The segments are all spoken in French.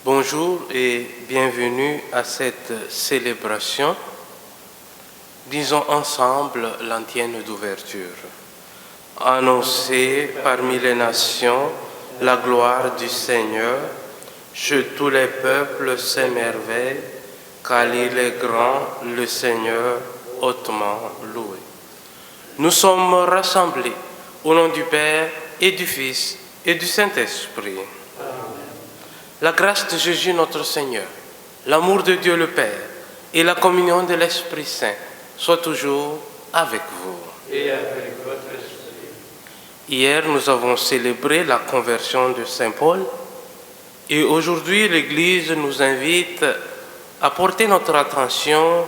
Bonjour et bienvenue à cette célébration. Disons ensemble l'antienne d'ouverture. Annoncez parmi les nations la gloire du Seigneur. Chez tous les peuples s'émerveillent, car il est grand, le Seigneur hautement loué. Nous sommes rassemblés au nom du Père et du Fils et du Saint-Esprit. La grâce de Jésus notre Seigneur, l'amour de Dieu le Père et la communion de l'Esprit Saint soient toujours avec vous. Et avec votre esprit. Hier, nous avons célébré la conversion de Saint Paul et aujourd'hui, l'Église nous invite à porter notre attention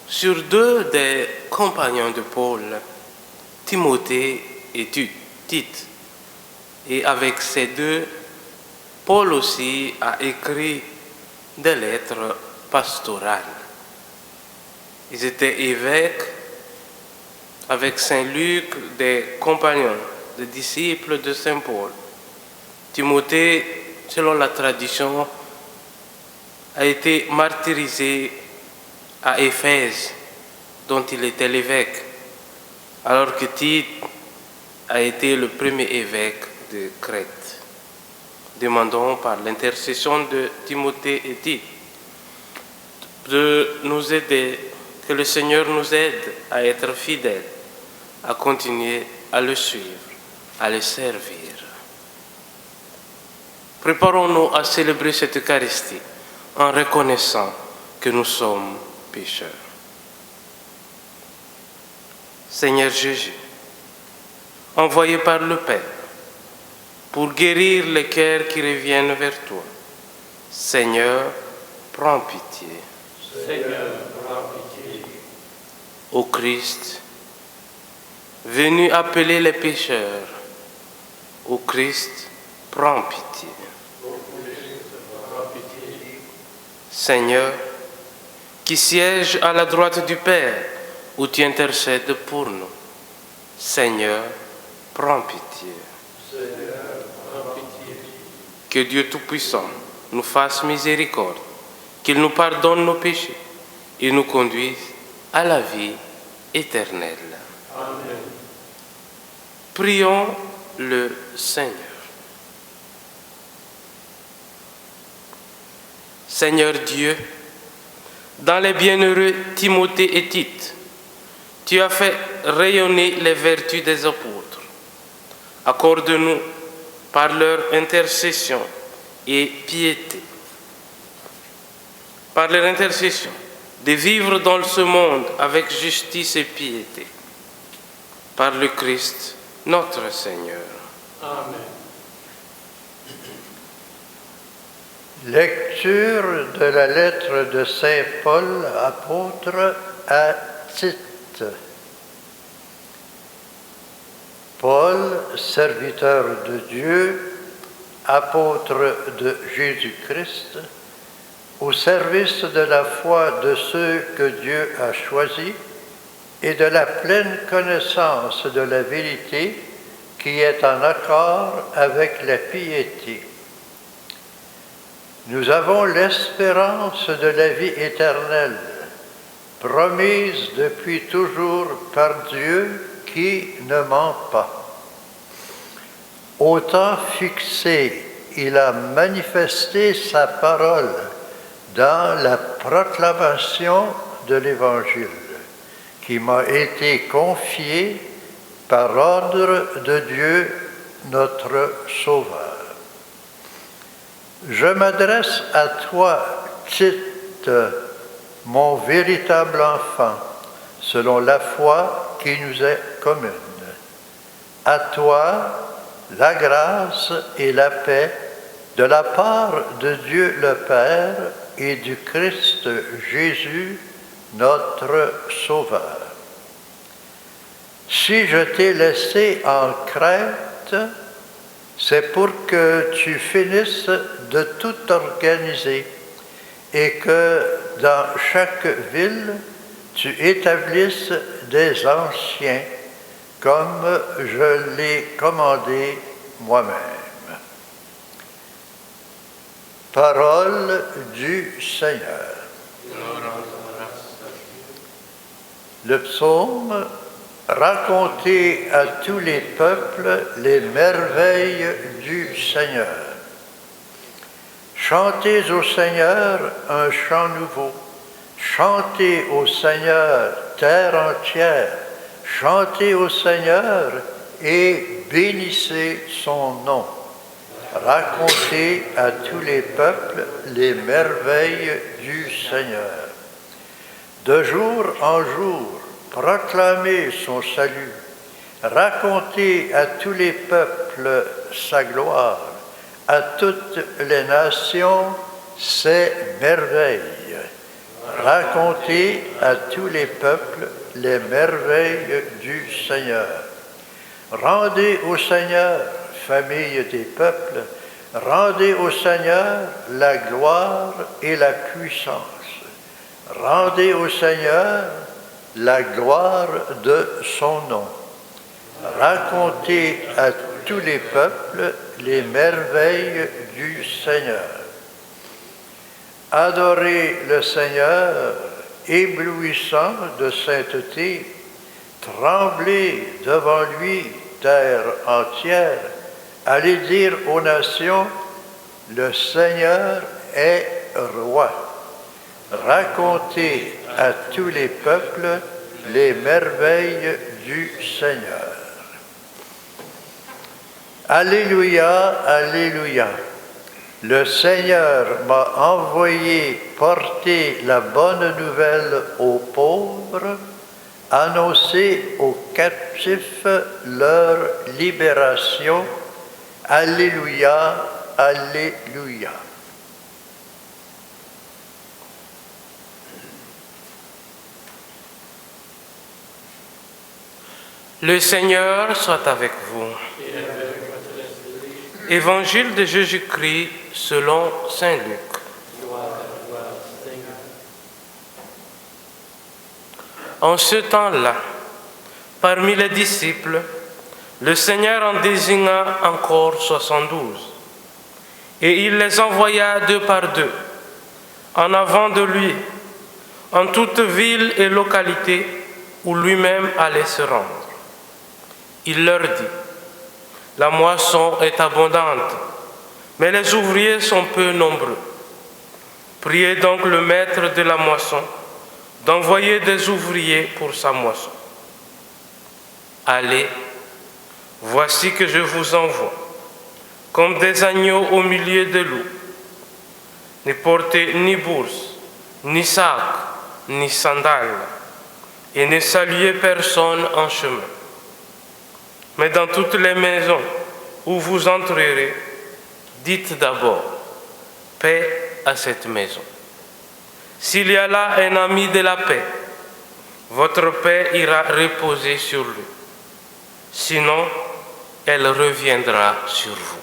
sur deux des compagnons de Paul, Timothée et Tite. Et avec ces deux, Paul aussi a écrit des lettres pastorales. Ils étaient évêques avec Saint Luc, des compagnons, des disciples de Saint Paul. Timothée, selon la tradition, a été martyrisé à Éphèse, dont il était l'évêque, alors que Tite a été le premier évêque de Crète. Demandons par l'intercession de Timothée et Tite de nous aider, que le Seigneur nous aide à être fidèles, à continuer à le suivre, à le servir. Préparons-nous à célébrer cette Eucharistie en reconnaissant que nous sommes pécheurs. Seigneur Jésus, envoyé par le Père, pour guérir les cœurs qui reviennent vers toi. Seigneur, prends pitié. Seigneur, prends pitié. Ô Christ, venu appeler les pécheurs, ô Christ, prends pitié. Ô Christ, prends pitié. Seigneur, qui siège à la droite du Père, où tu intercèdes pour nous. Seigneur, prends pitié. Seigneur, prends pitié. Que Dieu Tout-Puissant nous fasse miséricorde, qu'il nous pardonne nos péchés et nous conduise à la vie éternelle. Amen. Prions le Seigneur. Seigneur Dieu, dans les bienheureux Timothée et Tite, tu as fait rayonner les vertus des apôtres. Accorde-nous, par leur intercession et piété, par leur intercession, de vivre dans ce monde avec justice et piété. Par le Christ, notre Seigneur. Amen. Lecture de la lettre de Saint Paul, apôtre à Tite. Paul, serviteur de Dieu, apôtre de Jésus-Christ, au service de la foi de ceux que Dieu a choisis et de la pleine connaissance de la vérité qui est en accord avec la piété. Nous avons l'espérance de la vie éternelle, promise depuis toujours par Dieu qui ne ment pas. Au temps fixé, il a manifesté sa parole dans la proclamation de l'Évangile, qui m'a été confiée par ordre de Dieu, notre Sauveur. Je m'adresse à toi, Tite, mon véritable enfant, selon la foi qui nous est commune. À toi, la grâce et la paix de la part de Dieu le Père et du Christ Jésus, notre Sauveur. Si je t'ai laissé en Crète, c'est pour que tu finisses de tout organiser et que dans chaque ville, tu établisses des anciens comme je l'ai commandé moi-même. Parole du Seigneur. Le psaume: racontez à tous les peuples les merveilles du Seigneur. Chantez au Seigneur un chant nouveau. Chantez au Seigneur, terre entière. Chantez au Seigneur et bénissez son nom. Racontez à tous les peuples les merveilles du Seigneur. De jour en jour, proclamez son salut. Racontez à tous les peuples sa gloire, à toutes les nations ses merveilles. Racontez à tous les peuples les merveilles du Seigneur. Rendez au Seigneur, famille des peuples, rendez au Seigneur la gloire et la puissance. Rendez au Seigneur la gloire de son nom. Racontez à tous les peuples les merveilles du Seigneur. Adorez le Seigneur, éblouissant de sainteté. Tremblez devant lui, terre entière. Allez dire aux nations, le Seigneur est roi. Racontez à tous les peuples les merveilles du Seigneur. Alléluia, alléluia. Le Seigneur m'a envoyé porter la bonne nouvelle aux pauvres, annoncer aux captifs leur libération. Alléluia, alléluia. Le Seigneur soit avec vous. Évangile de Jésus-Christ selon saint Luc. En ce temps-là, parmi les disciples, le Seigneur en désigna encore 72, et il les envoya 2 par 2, en avant de lui, en toute ville et localité où lui-même allait se rendre. Il leur dit: la moisson est abondante, mais les ouvriers sont peu nombreux. Priez donc le maître de la moisson d'envoyer des ouvriers pour sa moisson. Allez, voici que je vous envoie, comme des agneaux au milieu de loups. Ne portez ni bourse, ni sac, ni sandales, et ne saluez personne en chemin. Mais dans toutes les maisons où vous entrerez, dites d'abord: paix à cette maison. S'il y a là un ami de la paix, votre paix ira reposer sur lui. Sinon, elle reviendra sur vous.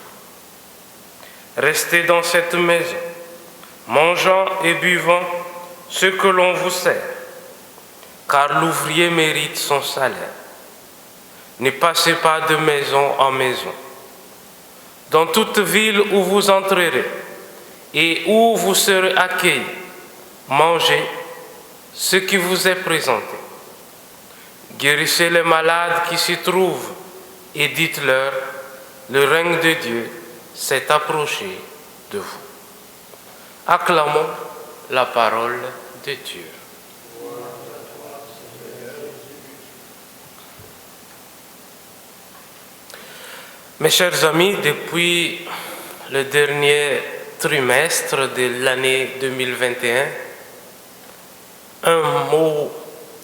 Restez dans cette maison, mangeant et buvant ce que l'on vous sert, car l'ouvrier mérite son salaire. Ne passez pas de maison en maison. Dans toute ville où vous entrerez et où vous serez accueillis, mangez ce qui vous est présenté. Guérissez les malades qui s'y trouvent et dites-leur: le règne de Dieu s'est approché de vous. Acclamons la parole de Dieu. Mes chers amis, depuis le dernier trimestre de l'année 2021, un mot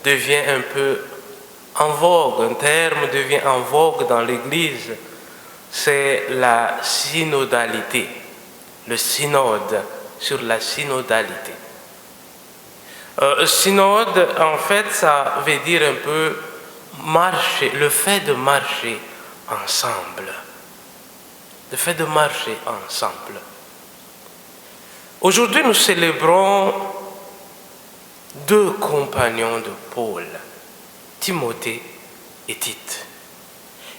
devient un peu en vogue, un terme devient en vogue dans l'Église, c'est la synodalité, le synode, sur la synodalité. Synode, en fait, ça veut dire un peu marcher, le fait de marcher ensemble. Le fait de marcher ensemble. Aujourd'hui, nous célébrons 2 compagnons de Paul, Timothée et Tite.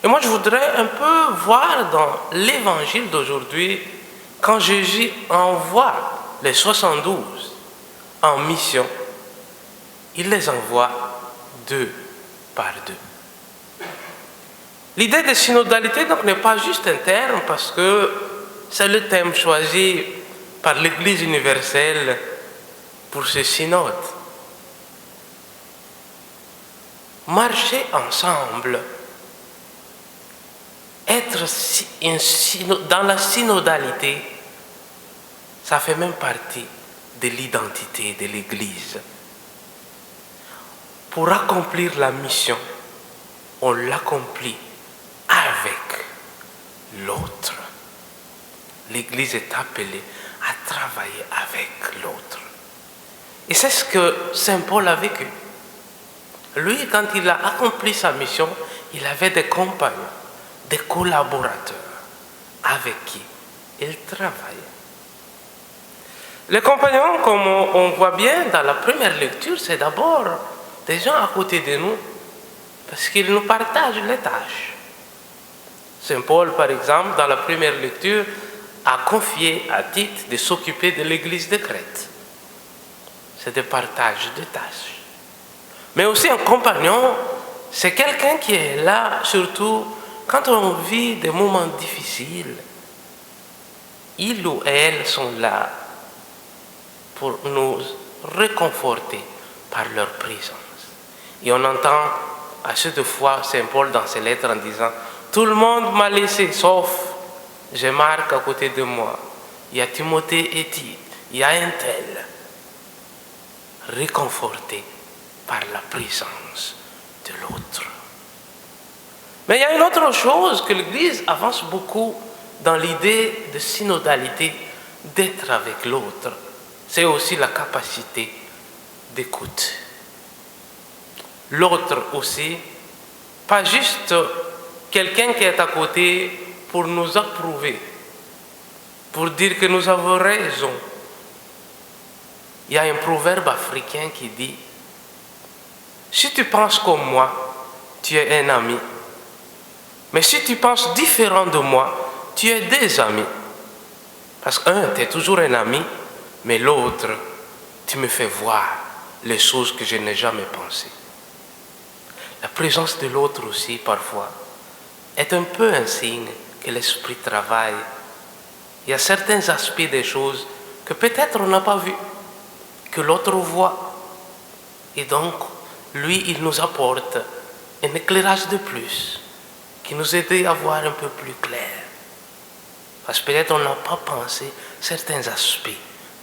Et moi, je voudrais un peu voir dans l'évangile d'aujourd'hui quand Jésus envoie les 72 en mission, il les envoie deux par deux. L'idée de synodalité donc n'est pas juste un terme parce que c'est le thème choisi par l'Église universelle pour ce synode. Marcher ensemble, être dans la synodalité, ça fait même partie de l'identité de l'Église. Pour accomplir la mission, on l'accomplit avec l'autre. L'Église est appelée à travailler avec l'autre. Et c'est ce que Saint Paul a vécu. Lui, quand il a accompli sa mission, il avait des compagnons, des collaborateurs avec qui il travaillait. Les compagnons, comme on voit bien dans la première lecture, c'est d'abord des gens à côté de nous, parce qu'ils nous partagent les tâches. Saint Paul, par exemple, dans la première lecture, a confié à Tite de s'occuper de l'église de Crète. C'est des partages de tâches. Mais aussi un compagnon, c'est quelqu'un qui est là, surtout quand on vit des moments difficiles. Il ou elle sont là pour nous réconforter par leur présence. Et on entend à cette fois Saint Paul dans ses lettres en disant « Tout le monde m'a laissé, sauf j'ai Marc à côté de moi. Il y a Timothée et Tite, il y a un tel. » Réconforté par la présence de l'autre. Mais il y a une autre chose que l'Église avance beaucoup dans l'idée de synodalité, d'être avec l'autre. C'est aussi la capacité d'écoute. L'autre aussi, pas juste quelqu'un qui est à côté pour nous approuver, pour dire que nous avons raison. Il y a un proverbe africain qui dit « Si tu penses comme moi, tu es un ami. Mais si tu penses différent de moi, tu es des amis. » Parce qu'un, tu es toujours un ami, mais l'autre, tu me fais voir les choses que je n'ai jamais pensées. La présence de l'autre aussi, parfois, est un peu un signe que l'esprit travaille. Il y a certains aspects des choses que peut-être on n'a pas vus, que l'autre voit. Et donc, lui, il nous apporte un éclairage de plus, qui nous aide à voir un peu plus clair. Parce que peut-être on n'a pas pensé certains aspects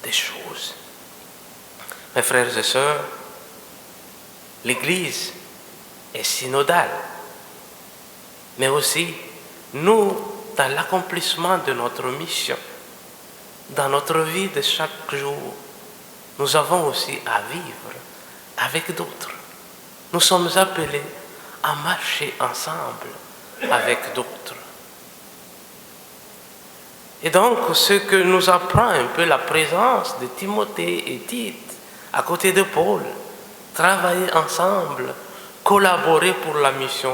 des choses. Mes frères et sœurs, l'Église est synodale, mais aussi nous, dans l'accomplissement de notre mission, dans notre vie de chaque jour, nous avons aussi à vivre avec d'autres. Nous sommes appelés à marcher ensemble avec d'autres. Et donc, ce que nous apprend un peu la présence de Timothée et Tite à côté de Paul, travailler ensemble, collaborer pour la mission,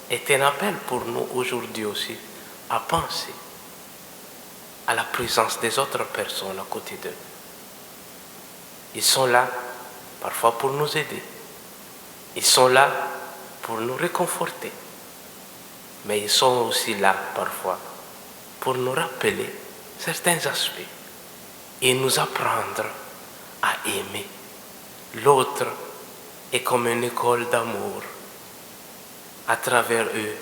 est un appel pour nous aujourd'hui aussi à penser à la présence des autres personnes à côté d'eux. Ils sont là parfois pour nous aider. Ils sont là pour nous réconforter. Mais ils sont aussi là parfois pour nous rappeler certains aspects et nous apprendre à aimer. L'autre est comme une école d'amour. À travers eux,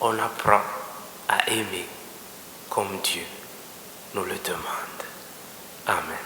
on apprend à aimer comme Dieu nous le demande. Amen.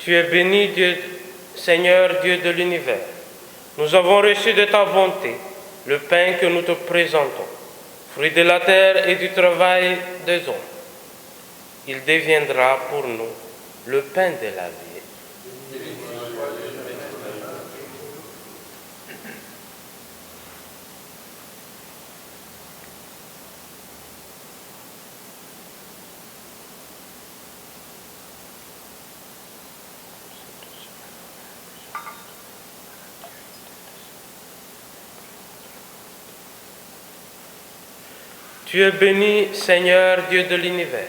Tu es béni, Dieu, Seigneur Dieu de l'univers. Nous avons reçu de ta bonté le pain que nous te présentons, fruit de la terre et du travail des hommes. Il deviendra pour nous le pain de la vie. Tu es béni, Seigneur Dieu de l'univers.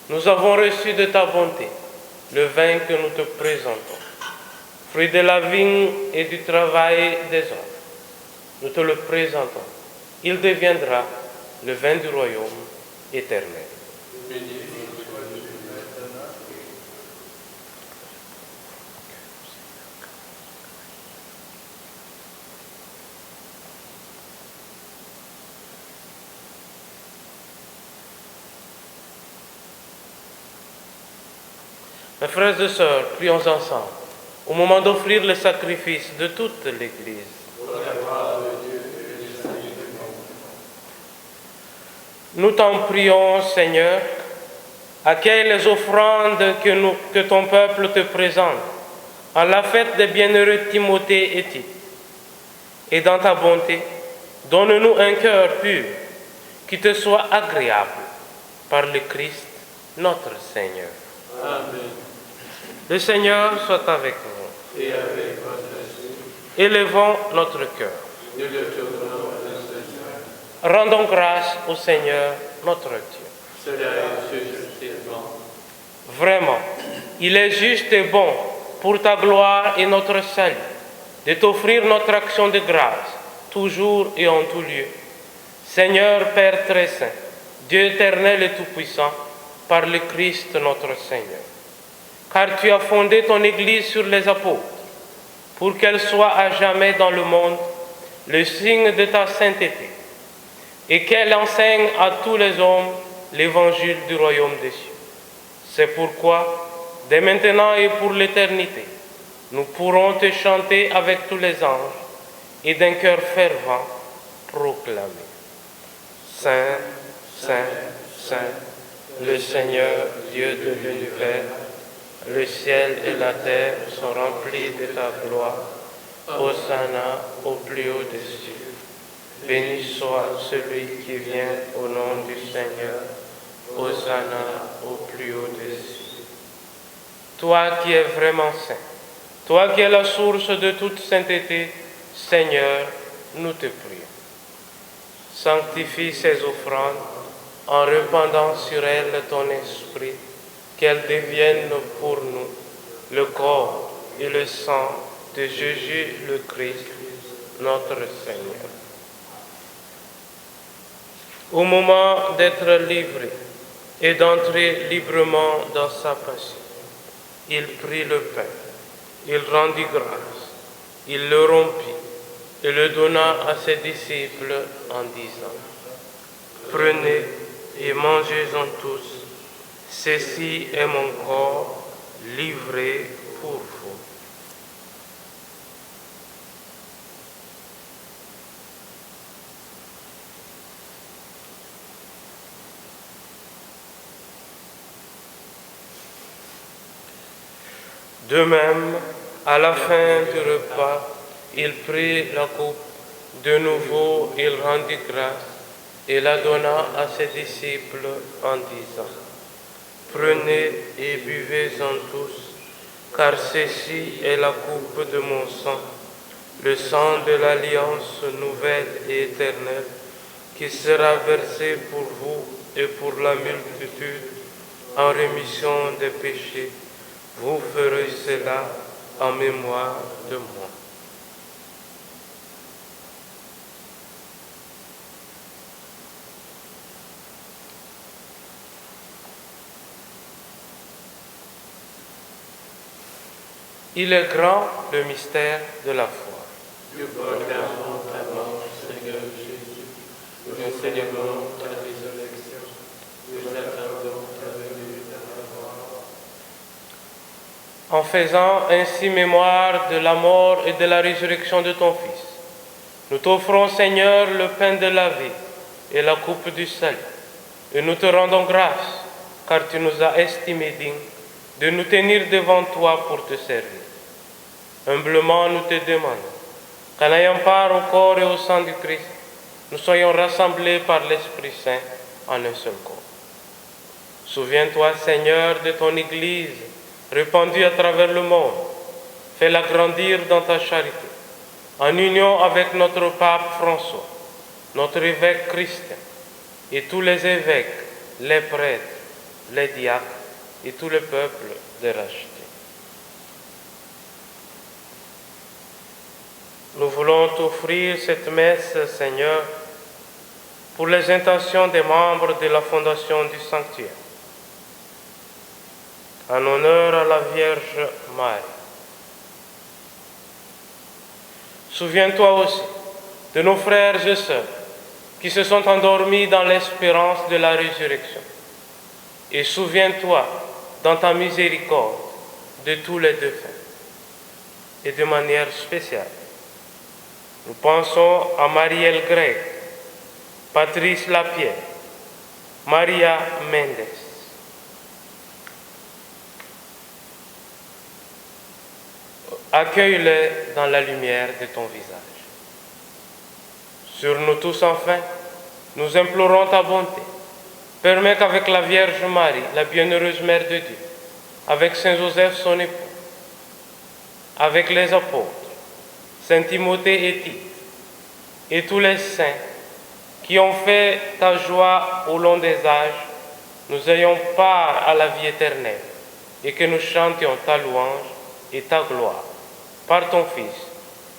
Nous avons reçu de ta bonté le vin que nous te présentons, fruit de la vigne et du travail des hommes. Nous te le présentons. Il deviendra le vin du royaume éternel. Mes frères et sœurs, prions ensemble au moment d'offrir le sacrifice de toute l'Église. Nous t'en prions, Seigneur, accueille les offrandes que ton peuple te présente en la fête des bienheureux Timothée et Tite. Et dans ta bonté, donne-nous un cœur pur qui te soit agréable par le Christ, notre Seigneur. Amen. Le Seigneur soit avec nous. Et avec votre esprit, Élevons notre cœur. nous le tournons à le Seigneur. Rendons grâce au Seigneur, notre Dieu. Cela est juste et bon. Vraiment, il est juste et bon pour ta gloire et notre salut de t'offrir notre action de grâce, toujours et en tout lieu. Seigneur Père très saint, Dieu éternel et tout-puissant, par le Christ notre Seigneur. Car tu as fondé ton Église sur les apôtres, pour qu'elle soit à jamais dans le monde le signe de ta sainteté, et qu'elle enseigne à tous les hommes l'évangile du royaume des cieux. C'est pourquoi, dès maintenant et pour l'éternité, nous pourrons te chanter avec tous les anges et d'un cœur fervent proclamer: Saint, Saint, Saint, le Seigneur, Dieu de l'univers, le ciel et la terre sont remplis de ta gloire. Hosanna au plus haut des cieux. Béni soit celui qui vient au nom du Seigneur. Hosanna au plus haut des cieux. Toi qui es vraiment saint, toi qui es la source de toute sainteté, Seigneur, nous te prions. Sanctifie ces offrandes en répandant sur elles ton esprit, qu'elles deviennent pour nous le corps et le sang de Jésus le Christ, notre Seigneur. Au moment d'être livré et d'entrer librement dans sa passion, il prit le pain, il rendit grâce, il le rompit et le donna à ses disciples en disant: Prenez et mangez-en tous, ceci est mon corps livré pour vous. De même, à la fin du repas, il prit la coupe, de nouveau il rendit grâce et la donna à ses disciples en disant: Prenez et buvez-en tous, car ceci est la coupe de mon sang, le sang de l'alliance nouvelle et éternelle, qui sera versé pour vous et pour la multitude en rémission des péchés. Vous ferez cela en mémoire de moi. Il est grand le mystère de la foi. Nous proclamons ta mort, Seigneur Jésus. Nous célébrons ta résurrection. Nous attendons ta venue dans la gloire. en faisant ainsi mémoire de la mort et de la résurrection de ton Fils. Nous t'offrons, Seigneur, le pain de la vie et la coupe du salut. Et nous te rendons grâce, car tu nous as estimés dignes de nous tenir devant toi pour te servir. Humblement, nous te demandons qu'en ayant part au corps et au sang du Christ, nous soyons rassemblés par l'Esprit Saint en un seul corps. Souviens-toi, Seigneur, de ton Église répandue à travers le monde. Fais-la grandir dans ta charité, en union avec notre pape François, notre évêque Christian, et tous les évêques, les prêtres, les diacres et tout le peuple de racheter. Nous voulons t'offrir cette messe, Seigneur, pour les intentions des membres de la fondation du sanctuaire, en honneur à la Vierge Marie. Souviens-toi aussi de nos frères et sœurs qui se sont endormis dans l'espérance de la résurrection. Et souviens-toi, dans ta miséricorde, de tous les défunts. Et de manière spéciale, nous pensons à Marielle Grec, Patrice Lapierre, Maria Mendes. Accueille-les dans la lumière de ton visage. Sur nous tous enfin, nous implorons ta bonté. Permets qu'avec la Vierge Marie, la bienheureuse Mère de Dieu, avec Saint Joseph son époux, avec les apôtres, Saint Timothée et Tite, et tous les saints qui ont fait ta joie au long des âges, nous ayons part à la vie éternelle et que nous chantions ta louange et ta gloire par ton Fils,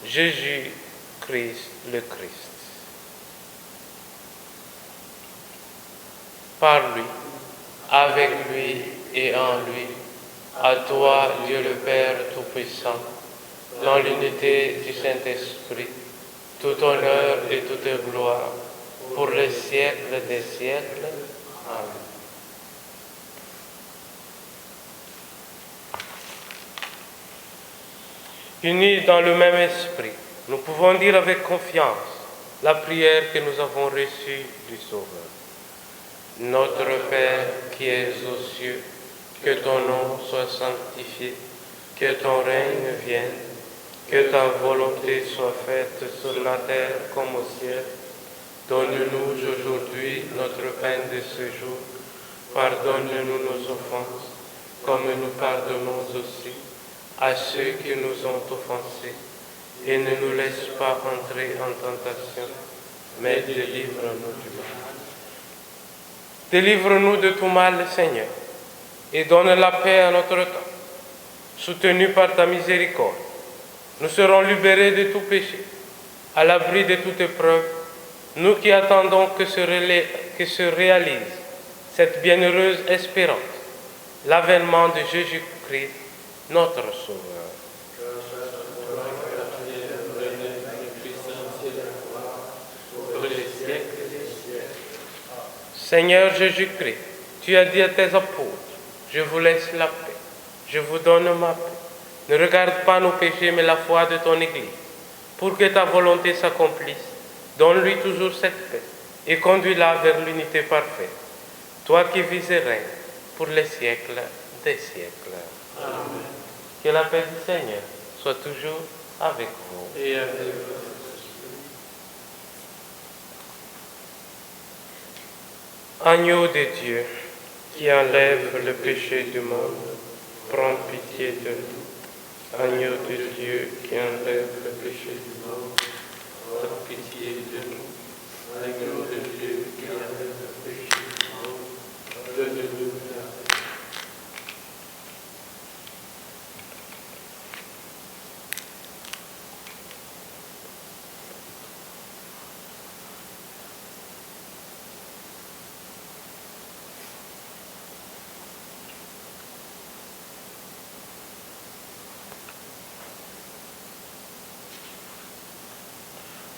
Jésus-Christ le Christ. Par lui, avec lui et en lui, à toi, Dieu le Père Tout-Puissant, dans l'unité du Saint-Esprit, tout honneur et toute gloire, pour les siècles des siècles. Amen. Unis dans le même esprit, nous pouvons dire avec confiance la prière que nous avons reçue du Sauveur. Notre Père qui es aux cieux, que ton nom soit sanctifié, que ton règne vienne, que ta volonté soit faite sur la terre comme au ciel. Donne-nous aujourd'hui notre pain de ce jour. Pardonne-nous nos offenses, comme nous pardonnons aussi à ceux qui nous ont offensés. Et ne nous laisse pas entrer en tentation, mais délivre-nous du mal. Délivre-nous de tout mal, Seigneur, et donne la paix à notre temps. Soutenus par ta miséricorde, nous serons libérés de tout péché, à l'abri de toute épreuve, nous qui attendons que se réalise cette bienheureuse espérance, l'avènement de Jésus-Christ, notre Sauveur. Seigneur Jésus-Christ, tu as dit à tes apôtres, je vous laisse la paix, je vous donne ma paix. Ne regarde pas nos péchés, mais la foi de ton Église, pour que ta volonté s'accomplisse. Donne-lui toujours cette paix et conduis-la vers l'unité parfaite. Toi qui vis et règnes pour les siècles des siècles. Amen. Que la paix du Seigneur soit toujours avec vous. Et avec vous. Agneau de Dieu, qui enlève le péché du monde, prends pitié de nous. Agneau de Dieu, qui enlève le péché du monde, prends pitié de nous. Agneau de Dieu, qui enlève le péché du monde, donne-nous la paix.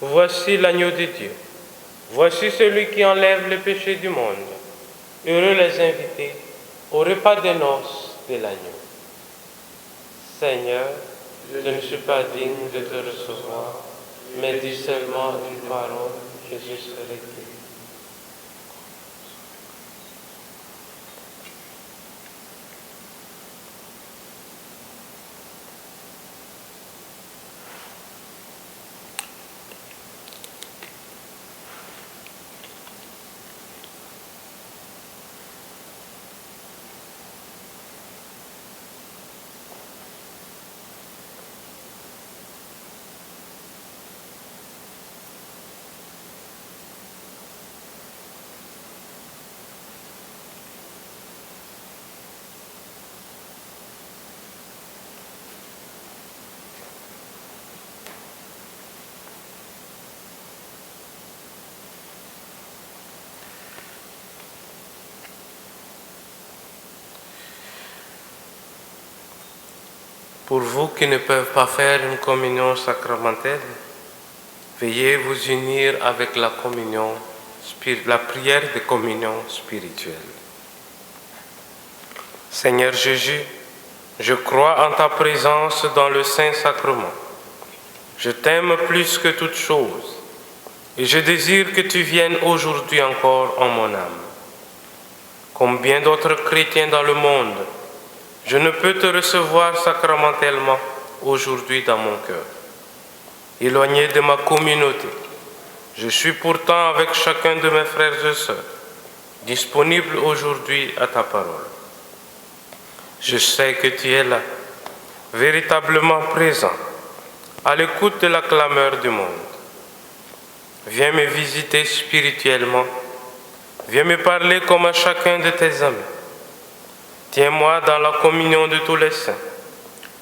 Voici l'agneau de Dieu. Voici celui qui enlève le péché du monde. Heureux les invités au repas des noces de l'agneau. Seigneur, je ne suis pas digne de te recevoir, mais dis seulement une parole et je serai guéri. Pour vous qui ne peuvent pas faire une communion sacramentelle, veuillez vous unir avec la communion, la prière de communion spirituelle. Seigneur Jésus, je crois en ta présence dans le Saint-Sacrement. Je t'aime plus que toute chose et je désire que tu viennes aujourd'hui encore en mon âme. Comme bien d'autres chrétiens dans le monde, je ne peux te recevoir sacramentellement aujourd'hui dans mon cœur. Éloigné de ma communauté, je suis pourtant avec chacun de mes frères et sœurs, disponible aujourd'hui à ta parole. Je sais que tu es là, véritablement présent, à l'écoute de la clameur du monde. Viens me visiter spirituellement, viens me parler comme à chacun de tes amis. Tiens-moi dans la communion de tous les saints.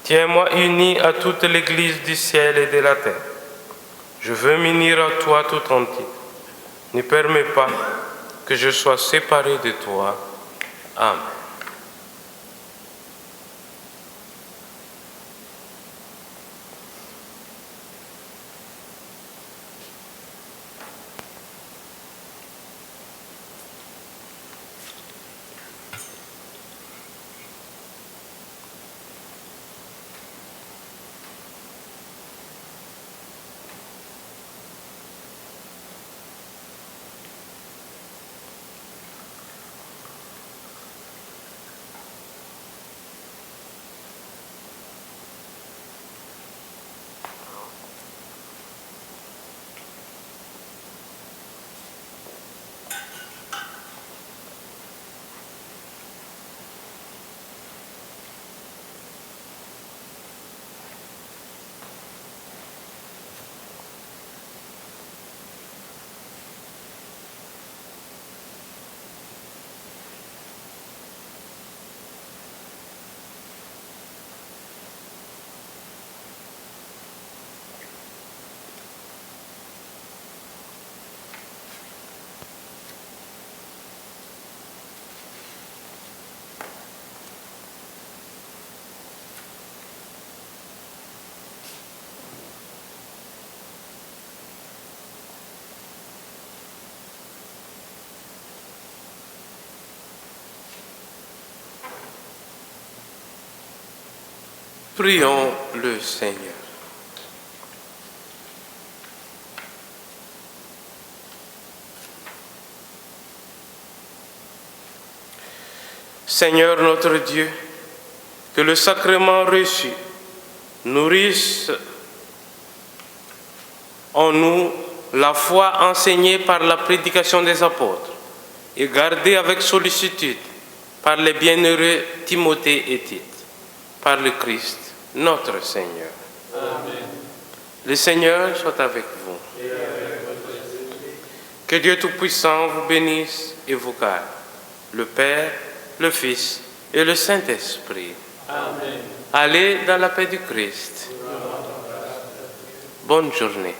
Tiens-moi uni à toute l'Église du ciel et de la terre. Je veux m'unir à toi tout entier. Ne permets pas que je sois séparé de toi. Amen. Prions le Seigneur. Seigneur notre Dieu, que le sacrement reçu nourrisse en nous la foi enseignée par la prédication des apôtres et gardée avec sollicitude par les bienheureux Timothée et Tite, par le Christ, notre Seigneur. Amen. Le Seigneur soit avec vous. Et avec votre esprit. Que Dieu Tout-Puissant vous bénisse et vous garde, le Père, le Fils et le Saint-Esprit. Amen. Allez dans la paix du Christ. Bonne journée.